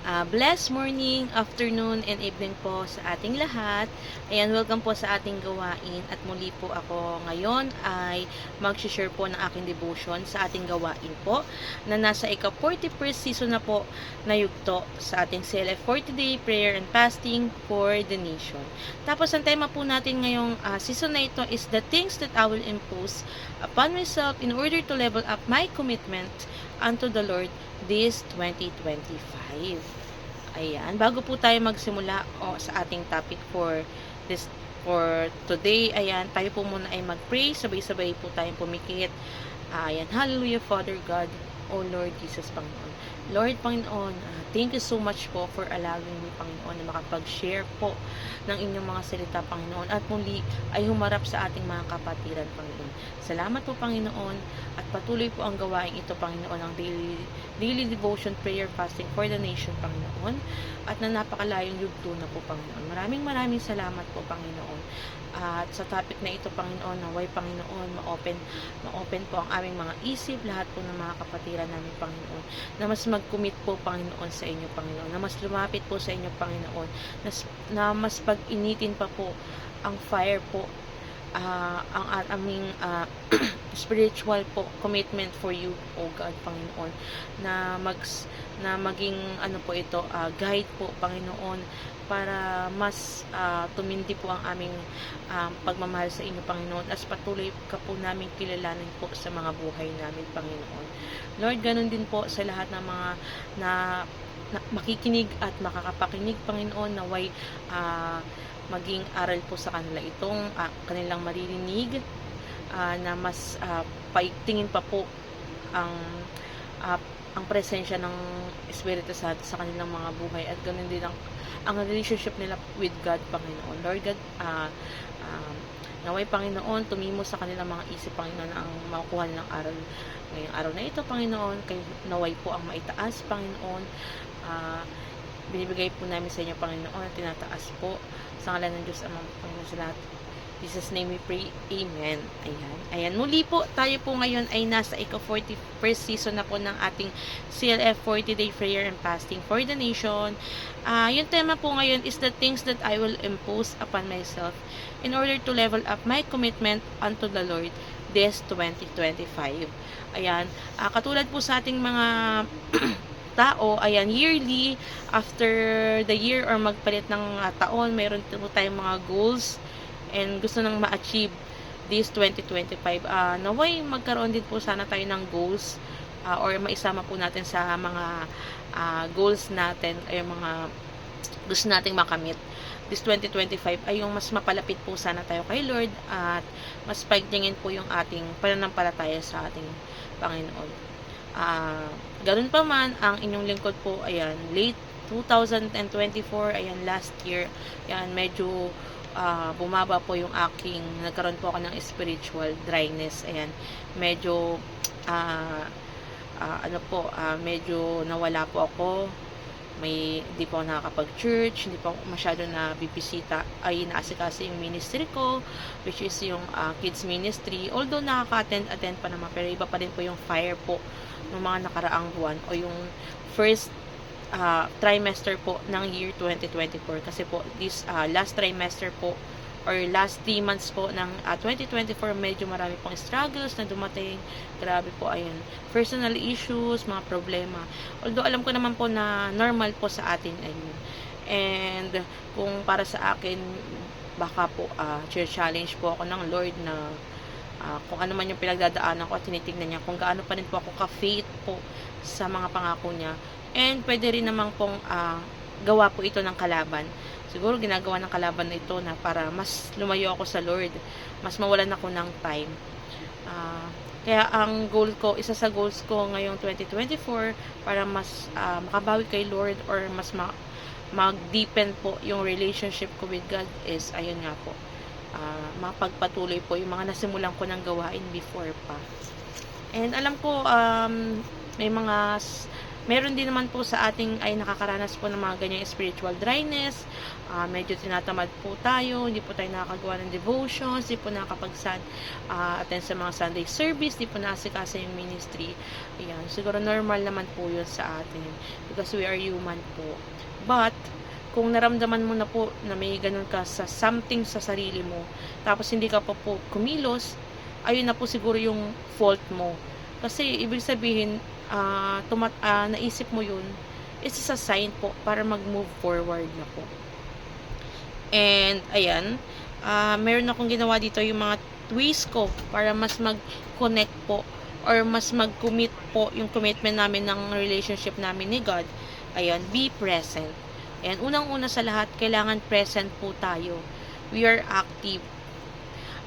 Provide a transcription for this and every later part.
Blessed morning, afternoon, and evening po sa ating lahat. Ayan, welcome po sa ating gawain. At muli po ako ngayon ay mag-share po ng aking devotion sa ating gawain po na nasa ika-41st season na po na yugto sa ating CLF 40-day prayer and fasting for the nation. Tapos ang tema po natin ngayong season na ito is the things that I will impose upon myself in order to level up my commitment unto the Lord this 2025. Ayan, bago po tayo magsimula sa ating topic for today, ayan, tayo po muna ay mag-pray, sabay-sabay po tayong pumikit. Ayan, hallelujah, Father God, O Lord Jesus, Panginoon. Lord, Panginoon, thank you so much po for allowing me, Panginoon, na makapag-share po ng inyong mga salita, Panginoon, at muli ay humarap sa ating mga kapatiran, Panginoon. Salamat po, Panginoon, at patuloy po ang gawain ito, Panginoon, ang daily devotion, prayer, fasting for the nation, Panginoon, at na napakalayong yugto na po, Panginoon. Maraming salamat po, Panginoon. At sa topic na ito, Panginoon, naway, Panginoon, ma-open po ang aming mga isip, lahat po ng mga kapatiran namin, Panginoon, na mas mag-commit po, Panginoon, sa inyo, Panginoon, na mas lumapit po sa inyo, Panginoon, na mas pag-initin pa po ang fire po, ang aming spiritual po commitment for you, O God, Panginoon, na maging ano po ito, guide po, Panginoon, para mas tumindi po ang aming pagmamahal sa inyo, Panginoon, as patuloy ka po namin kilalanin po sa mga buhay namin, Panginoon. Lord, ganun din po sa lahat ng mga na makikinig at makakapakinig, Panginoon, naway maging aral po sa kanila itong kanilang maririnig, na mas paigtingin pa po ang ang presensya ng Espiritu Santo sa kanilang mga buhay, at ganoon din ang relationship nila with God, Panginoon. Lord God, naway, Panginoon, tumimo sa kanilang mga isip, Panginoon, ang makukuha nilang aral ngayong araw na ito, Panginoon. Kay naway po ang maitaas, Panginoon. Binibigay po namin sa inyo, Panginoon, at tinataas po sa ngalan ng Diyos Amang Panginoon sa lahat. In Jesus' name we pray. Amen. Ayan. Muli po, tayo po ngayon ay nasa ika-41st season na po ng ating CLF 40-day prayer and fasting for the nation. Yung tema po ngayon is the things that I will impose upon myself in order to level up my commitment unto the Lord this 2025. Ayan. Katulad po sa ating mga tao, ayan, yearly, after the year or magpalit ng taon, mayroon po tayong mga goals and gusto nang ma-achieve this 2025. Naway magkaroon din po sana tayo ng goals, or maisama po natin sa mga goals natin ay mga gusto nating makamit this 2025 ay yung mas mapalapit po sana tayo kay Lord, at mas paigtingin po yung ating pananampalataya sa ating Panginoon. Ganun pa man, ang inyong lingkod po, ayan, late 2024, ayan, last year, ayan, medyo bumaba po yung nagkaroon po ako ng spiritual dryness, ayan, medyo medyo nawala po ako, hindi po ako nakakapag-church, hindi po ako masyado na bibisita, ay naasikaso yung ministry ko, which is yung kids ministry, although nakaka-attend pa naman, pero iba pa din po yung fire po ng mga nakaraang buwan o yung first trimester po ng year 2024, kasi po this last trimester po or last 3 months po ng 2024, medyo marami pong struggles na dumating. Grabe po, ayun, personal issues, mga problema, although alam ko naman po na normal po sa atin, ayun. And kung para sa akin, baka po challenge po ako ng Lord na kung ano man yung pinagdadaanan ko, at tinitignan niya kung gaano pa rin po ako ka-faith po sa mga pangako niya. And pwede rin namang pong gawa po ito ng kalaban. Siguro ginagawa ng kalaban na ito na para mas lumayo ako sa Lord, mas mawalan ako ng time. Kaya ang goal ko, isa sa goals ko ngayong 2024, para mas makabawi kay Lord, or mas mag-deepen po yung relationship ko with God, is ayun nga po, mapagpatuloy po yung mga nasimulan ko ng gawain before pa. And alam ko may mga Meron din naman po sa ating ay nakakaranas po ng mga ganyang spiritual dryness, medyo tinatamad po tayo, hindi po tayo nakakagawa ng devotions, hindi po attend sa mga Sunday service, hindi po nakasikaso yung ministry. Ayan, siguro normal naman po yun sa atin because we are human po. But, kung naramdaman mo na po na may ganun ka sa something sa sarili mo, tapos hindi ka pa po kumilos, ayun na po siguro yung fault mo. Kasi, ibig sabihin, naisip mo yun, is a sign po para mag-move forward na po. And, ayan, meron akong ginawa dito yung mga twist ko para mas mag-connect po or mas mag-commit po yung commitment namin ng relationship namin ni God. Ayan, be present. Ayan, unang-una sa lahat, kailangan present po tayo. We are active.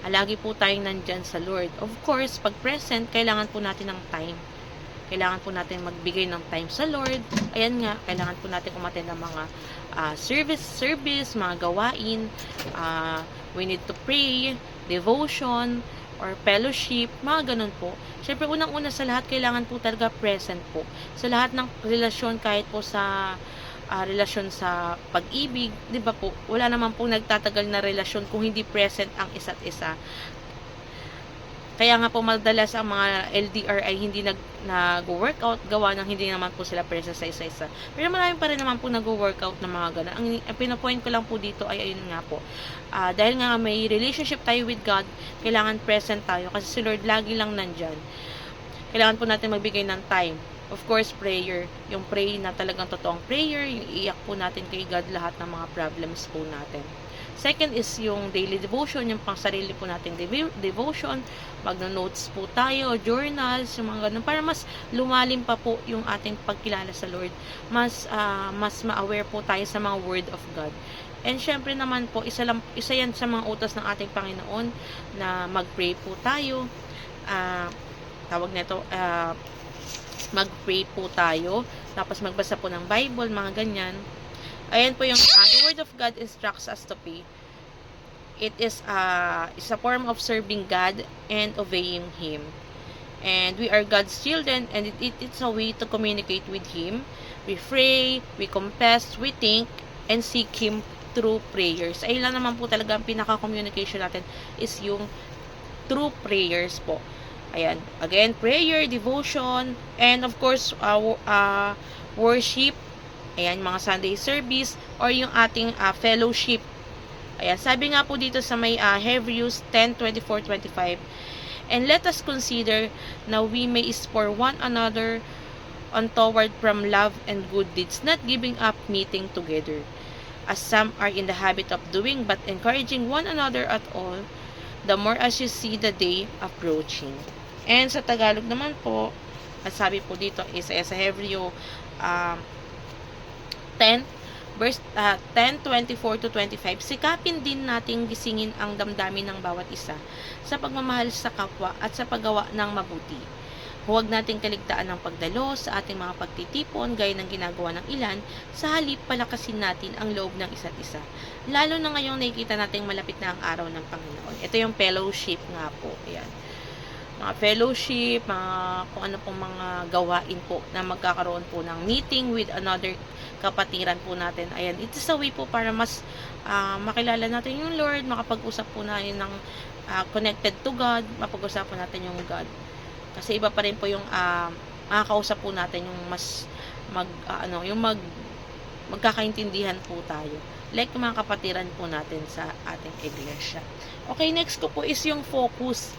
Lagi po tayong nandyan sa Lord. Of course, pag present, kailangan po natin ng time. Kailangan po natin magbigay ng time sa Lord. Ayan nga, kailangan po natin umattend ng mga service, mga gawain. We need to pray, devotion, or fellowship, mga ganun po. Siyempre, unang-una sa lahat, kailangan po talaga present po. Sa lahat ng relasyon, kahit po sa relasyon sa pag-ibig, di ba po, wala naman po nagtatagal na relasyon kung hindi present ang isa't isa. Kaya nga po madalas ang mga LDR ay hindi nag-workout, gawa ng hindi naman po sila present sa isa-isa. Pero marami pa rin naman po nag-workout na mga ganun. Ang pinapoint ko lang po dito ay ayun nga po. Dahil nga may relationship tayo with God, kailangan present tayo kasi si Lord lagi lang nandyan. Kailangan po natin magbigay ng time. Of course, prayer. Yung pray na talagang totoong prayer, yung iiyak po natin kay God lahat ng mga problems po natin. Second is yung daily devotion, yung pang sarili po nating devotion. Magno-notes po tayo, journals, yung mga ganun, para mas lumalim pa po yung ating pagkilala sa Lord. Mas ma-aware po tayo sa mga word of God. And syempre naman po, isa yan sa mga utos ng ating Panginoon na mag-pray po tayo. Mag-pray po tayo, tapos magbasa po ng Bible, mga ganyan. Ayan po yung the Word of God instructs us to pray. It is a form of serving God and obeying Him. And we are God's children, and it's a way to communicate with Him. We pray, we confess, we think, and seek Him through prayers. Ayun lang naman po talaga ang pinaka-communication natin is yung through prayers po. Ayan. Again, prayer, devotion, and of course, worship. Ayan, mga Sunday service, or yung ating fellowship. Ayan, sabi nga po dito sa may Hebrews 10:24-25, and let us consider na we may spur one another on toward from love and good deeds, not giving up meeting together, as some are in the habit of doing, but encouraging one another at all, the more as you see the day approaching. And sa Tagalog naman po, at sabi po dito is sa Hebreo 10:24-25, sikapin din nating gisingin ang damdamin ng bawat isa sa pagmamahal sa kapwa at sa paggawa ng mabuti. Huwag nating kaligtaan ng pagdalo sa ating mga pagtitipon gaya ng ginagawa ng ilan, sa halip palakasin natin ang loob ng isa't isa. Lalo na ngayong nakikita nating malapit na ang araw ng Panginoon. Ito yung fellowship nga po. Ayan. Mga fellowship, kung ano pong mga gawain po na magkakaroon po ng meeting with another kapatiran po natin. Ayan, it is a way po para mas makilala natin yung Lord, makapag-usap po natin ng connected to God, mapag-usapan natin yung God. Kasi iba pa rin po yung makakausap po natin yung mas magkakaintindihan po tayo. Like yung mga kapatiran po natin sa ating iglesia. Okay, next ko po is yung focus.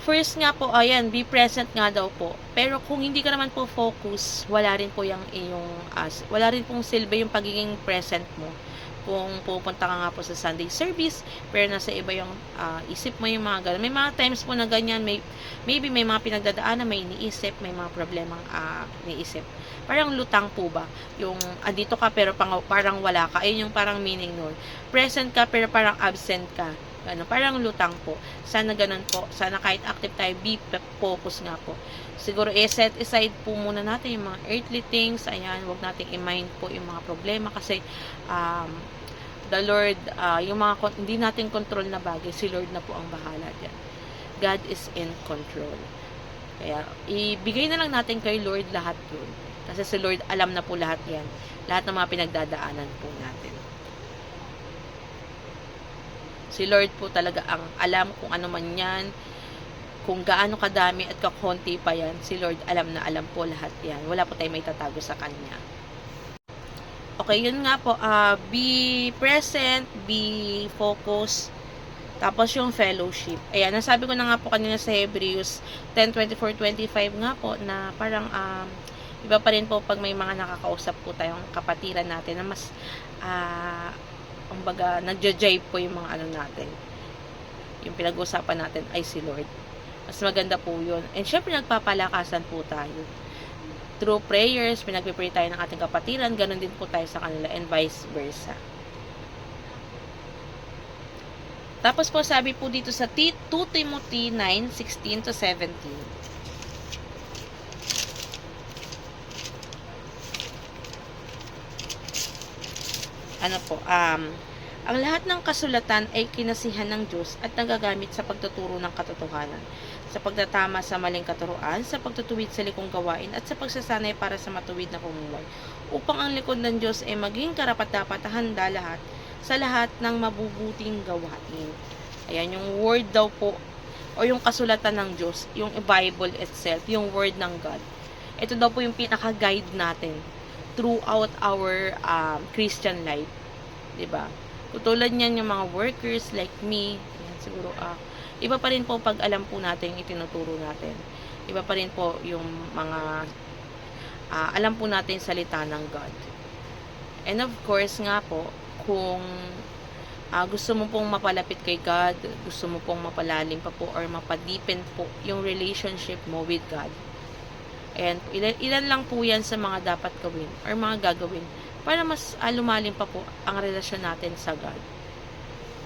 First nga po, ayan, be present nga daw po. Pero kung hindi ka naman po focus, wala rin pong silbi yung pagiging present mo. Kung pupunta ka nga po sa Sunday service, pero nasa iba yung isip mo yung mga ganun. May mga times po na ganyan, maybe may mga pinagdadaanan, may iniisip, may mga problemang iniisip. Parang lutang po ba? Yung andito ka pero parang wala ka. Ayun yung parang meaning nun. Present ka pero parang absent ka. Parang lutang po. Sana ganun po. Sana kahit active tayo, be focus nga po. Siguro set aside po muna natin yung mga earthly things. Ayan, huwag nating i-mind po yung mga problema kasi the Lord, yung mga hindi natin control na bagay, si Lord na po ang bahala dyan. God is in control. Kaya, ibigay na lang natin kay Lord lahat yun. Kasi si Lord alam na po lahat yan. Lahat ng mga pinagdadaanan po natin. Si Lord po talaga ang alam kung ano man yan, kung gaano kadami at kakonti pa yan, si Lord alam na alam po lahat yan. Wala po tayong may tatago sa Kanya. Okay, yun nga po, be present, be focused, tapos yung fellowship. Ayan, nasabi ko na nga po kanina sa Hebrews 10:24-25 nga po, na parang, iba pa rin po pag may mga nakakausap po tayong kapatiran natin na mas, kumbaga, nagja-jive po yung mga ano natin. Yung pinag-usapan natin ay si Lord. Mas maganda po yun. And syempre, nagpapalakasan po tayo. Through prayers, pinagpipray tayo ng ating kapatiran, ganun din po tayo sa kanila, and vice versa. Tapos po, sabi po dito sa 2 Timothy 9:16-17. Ano po, ang lahat ng kasulatan ay kinasihan ng Diyos at nagagamit sa pagtuturo ng katotohanan, sa pagtatama sa maling katuruan, sa pagtutuwid sa likong gawain, at sa pagsasanay para sa matuwid na pamumuhay, upang ang likod ng Diyos ay maging karapat-dapat handa lahat sa lahat ng mabubuting gawain. Ayan, yung word daw po, o yung kasulatan ng Diyos, yung Bible itself, yung word ng God. Ito daw po yung pinaka-guide natin throughout our Christian life. Diba? Tulad niyan yung mga workers like me, yan, siguro, iba pa rin po pag alam po natin yung itinuturo natin. Iba pa rin po yung mga, alam po natin yung salita ng God. And of course nga po, kung gusto mo pong mapalapit kay God, gusto mo pong mapalalim pa po or mapadeepen po yung relationship mo with God. And ilan lang po yan sa mga dapat gawin or mga gagawin para mas lumalim pa po ang relasyon natin sa God.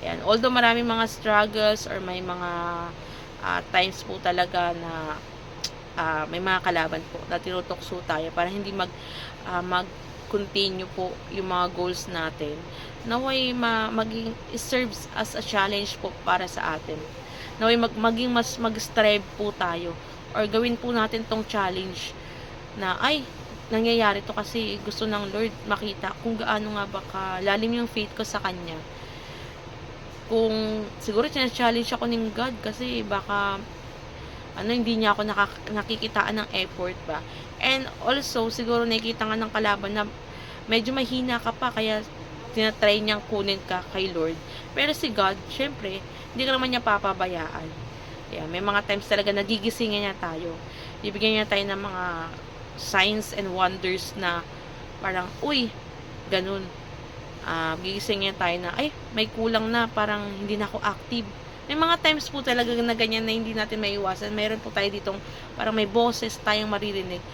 Ayan. Although maraming mga struggles or may mga times po talaga na may mga kalaban po na tinutokso tayo para hindi mag-continue po yung mga goals natin. Naway maging serves as a challenge po para sa atin. Naway maging mas mag-strive po tayo or gawin po natin tong challenge na nangyayari to kasi gusto ng Lord makita kung gaano nga ba kalalim yung faith ko sa Kanya. Kung siguro challenge ako ng God kasi baka hindi niya ako nakikitaan ng effort ba. And also siguro nakikita nga ng kalaban na medyo mahina ka pa kaya tinatry niyang kunin ka kay Lord. Pero si God, syempre, hindi ka naman niya papabayaan. Yeah, may mga times talaga nagigisingin niya tayo. Bibigyan niya tayo ng mga signs and wonders na parang, ganun. Gigisingin tayo na, may kulang na, parang hindi na ako active. May mga times po talaga na ganyan na hindi natin maiwasan. Mayroon po tayo ditong, parang may boses tayong maririnig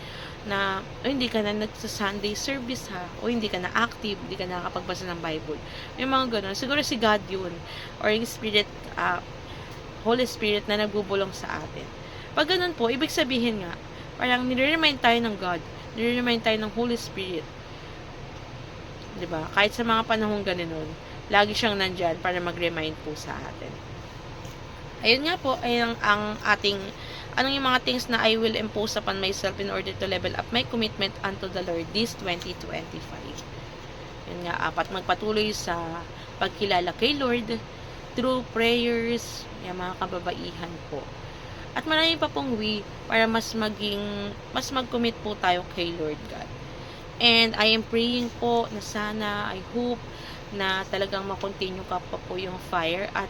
na, hindi ka na nagsa-Sunday service ha, o hindi ka na active, hindi ka na nakapagbasa ng Bible. May mga ganun. Siguro si God yun, or yung Spirit, Holy Spirit na nagbubulong sa atin. Pag ganun po, ibig sabihin nga, parang nire-remind tayo ng God, nire-remind tayo ng Holy Spirit. Diba? Kahit sa mga panahong ganun, lagi siyang nandyan para mag-remind po sa atin. Ayun nga po, ay ang ating, anong yung mga things na I will impose upon myself in order to level up my commitment unto the Lord this 2025. Yun nga, magpatuloy sa pagkilala kay Lord through prayers, yung mga kababaihan po. At marami pa pong way para mas mag-commit po tayo kay Lord God. And I am praying po na sana, I hope, na talagang makontinue ka pa po yung fire at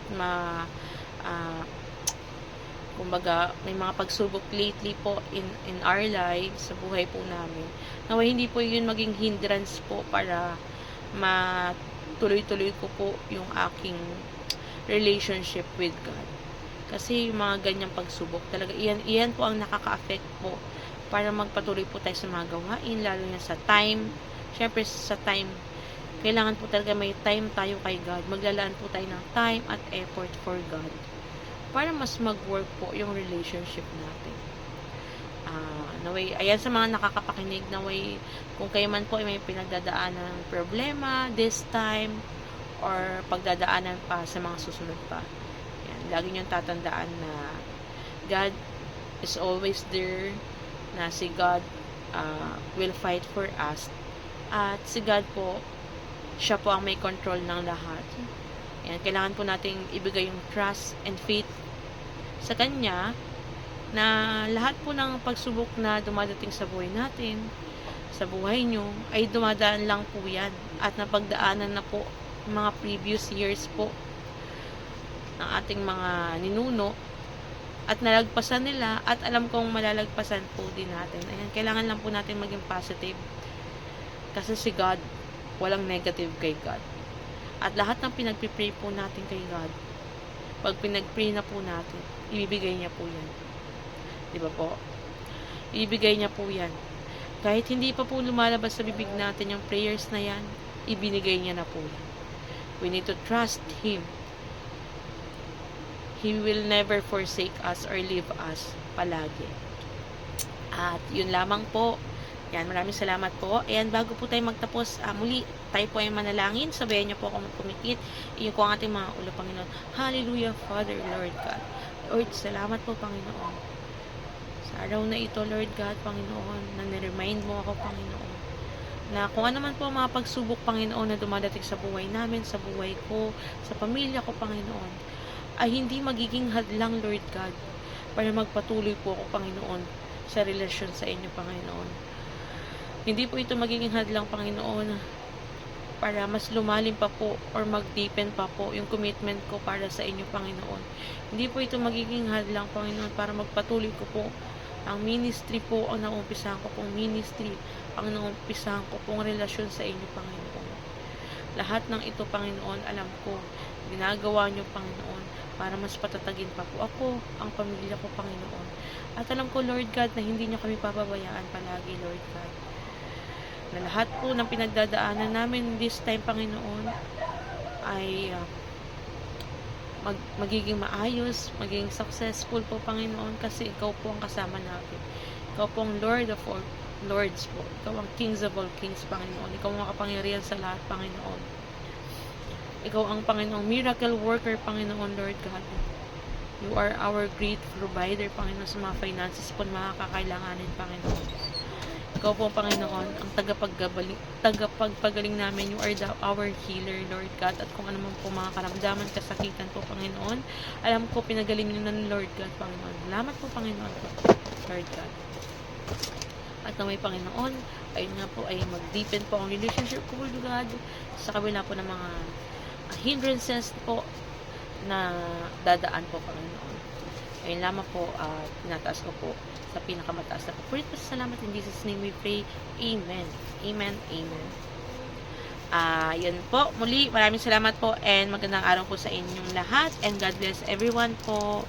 kumbaga, may mga pagsubok lately po in our lives, sa buhay po namin. Naway hindi po yun maging hindrance po para matuloy-tuloy ko po yung aking relationship with God. Kasi yung mga ganyang pagsubok, talaga, iyan po ang nakaka-affect po para magpatuloy po tayo sa mga gawain, lalo na sa time. Siyempre, sa time, kailangan po talaga may time tayo kay God. Maglalaan po tayo ng time at effort for God para mas mag-work po yung relationship natin. Naway, ayan sa mga nakakapakinig, naway, kung kayo man po ay may pinagdadaanan ng problema this time, or pagdadaanan pa sa mga susunod pa. Lagi niyong tatandaan na God is always there, na si God will fight for us. At si God po, siya po ang may control ng lahat. Ayan, kailangan po nating ibigay yung trust and faith sa Kanya na lahat po ng pagsubok na dumadating sa buhay natin, sa buhay nyo, ay dumadaan lang po yan. At napagdaanan na po mga previous years po ng ating mga ninuno at nalagpasan nila at alam kong malalagpasan po din natin. Ayan, kailangan lang po natin maging positive. Kasi si God, walang negative kay God. At lahat ng pinagpipray po natin kay God, pag pinagpray na po natin, ibibigay niya po yan. Di ba po? Ibibigay niya po yan. Kahit hindi pa po lumalabas sa bibig natin yung prayers na yan, ibinigay niya na po yan. We need to trust Him. He will never forsake us or leave us palagi. At yun lamang po. Yan, maraming salamat po. Ayan, bago po tayo magtapos, muli, tayo po ay manalangin. Sabayan niyo po ako magpumikit. Iyon po ang ating mga ulo, Panginoon. Hallelujah, Father, Lord God. Lord, salamat po, Panginoon. Sa araw na ito, Lord God, Panginoon, na niremind mo ako, Panginoon, na kung ano man po ang mga pagsubok, Panginoon, na dumadating sa buhay namin, sa buhay ko, sa pamilya ko, Panginoon, ay hindi magiging hadlang, Lord God, para magpatuloy po ako, Panginoon, sa relasyon sa inyo, Panginoon. Hindi po ito magiging hadlang, Panginoon, para mas lumalim pa po or mag-deepen pa po yung commitment ko para sa inyo, Panginoon. Hindi po ito magiging hadlang, Panginoon, para magpatuloy ko po ang ministry po, ang naumpisahan ko pong ministry, ang naumpisahan ko pong relasyon sa inyo, Panginoon. Lahat ng ito, Panginoon, alam ko, ginagawa nyo, Panginoon, para mas patatagin pa po ako, ang pamilya ko, Panginoon. At alam ko, Lord God, na hindi nyo kami pababayaan palagi, Lord God. Na lahat po ng pinagdadaanan namin this time, Panginoon, ay magiging maayos, magiging successful po, Panginoon, kasi Ikaw po ang kasama natin. Ikaw po ang Lord of all Lords po. Ikaw ang Kings of all Kings, Panginoon. Ikaw ang makapangyarihan sa lahat, Panginoon. Ikaw ang Panginoong miracle worker, Panginoon, Lord God. You are our great provider, Panginoon, sa mga finances po na makakailanganin, Panginoon. Ikaw po, Panginoon, ang tagapagpagaling namin. You are our healer, Lord God. At kung ano man po mga karamdaman, kasakitan po, Panginoon, alam ko, pinagaling nyo na, Lord God, Panginoon. Salamat po, Panginoon, Lord God. At na may Panginoon, ayun nga po, ay mag-deepen po ang relationship ko, Lord God, sa kabila po ng mga hindrances po na dadaan po, Panginoon. Ayun lamang po, tinataas ko po sa pinakamataas na papurit po. Salamat, in Jesus' name we pray. Amen. Amen. Amen. Yun po. Muli, maraming salamat po and magandang araw po sa inyong lahat and God bless everyone po.